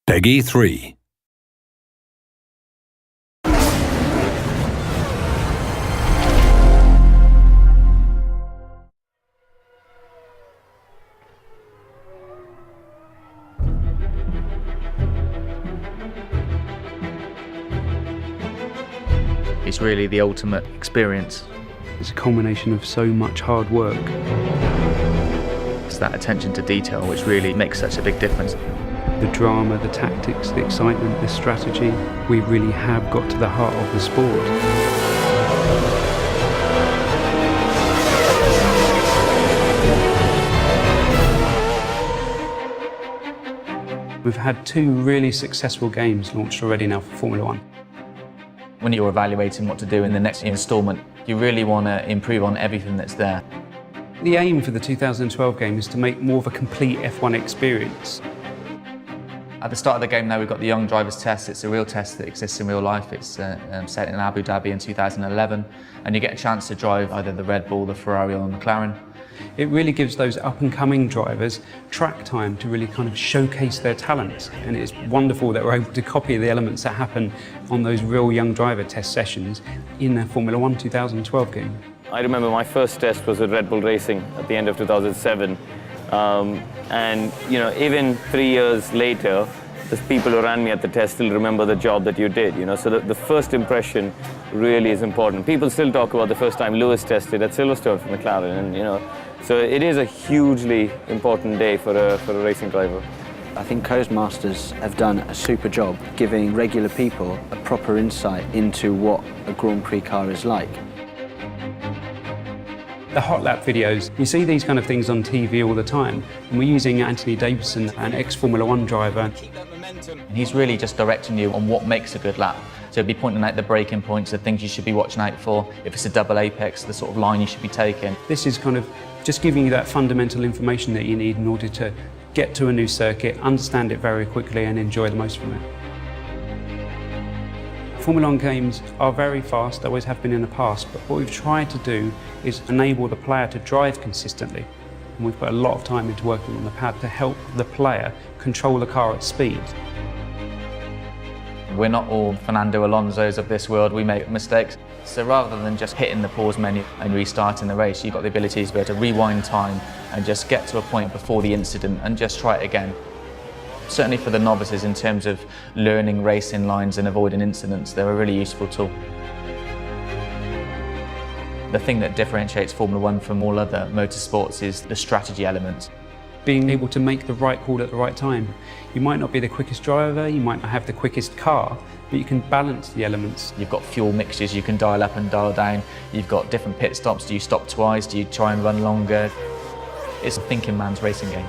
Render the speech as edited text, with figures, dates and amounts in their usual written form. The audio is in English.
Peggy 3. It's really the ultimate experience. It's a culmination of so much hard work. It's that attention to detail which really makes such a big difference. The drama, the tactics, the excitement, the strategy, we really have got to the heart of the sport. We've had 2 really successful games launched already now for Formula 1. When you're evaluating what to do in the next instalment, you really want to improve on everything that's there. The aim for the 2012 game is to make more of a complete F1 experience. At the start of the game now we've got the Young Drivers Test. It's a real test that exists in real life. It's set in Abu Dhabi in 2011, and you get a chance to drive either the Red Bull, the Ferrari or the McLaren. It really gives those up-and-coming drivers track time to really kind of showcase their talents, and it's wonderful that we're able to copy the elements that happen on those real young driver test sessions in the Formula 1 2012 game. I remember my first test was with Red Bull Racing at the end of 2007, and you know, even 3 years later, the people who ran me at the test still remember the job that you did, you know, so the first impression really is important. People still talk about the first time Lewis tested at Silverstone for McLaren, and you know, so it is a hugely important day for a racing driver. I think Codemasters have done a super job giving regular people a proper insight into what a Grand Prix car is like. The hot lap videos, you see these kind of things on TV all the time, and we're using Anthony Davidson, an ex-Formula 1 driver. And he's really just directing you on what makes a good lap. So he'll be pointing out the braking points, the things you should be watching out for. If it's a double apex, the sort of line you should be taking. This is kind of just giving you that fundamental information that you need in order to get to a new circuit, understand it very quickly and enjoy the most from it. Formula 1 games are very fast, always have been in the past, but what we've tried to do is enable the player to drive consistently. And we've put a lot of time into working on the pad to help the player control the car at speed. We're not all Fernando Alonso's of this world, we make mistakes. So rather than just hitting the pause menu and restarting the race, you've got the ability to be able to rewind time and just get to a point before the incident and just try it again. Certainly for the novices, in terms of learning racing lines and avoiding incidents, they're a really useful tool. The thing that differentiates Formula 1 from all other motorsports is the strategy element. Being able to make the right call at the right time. You might not be the quickest driver, you might not have the quickest car, but you can balance the elements. You've got fuel mixtures you can dial up and dial down. You've got different pit stops. Do you stop twice? Do you try and run longer? It's a thinking man's racing game.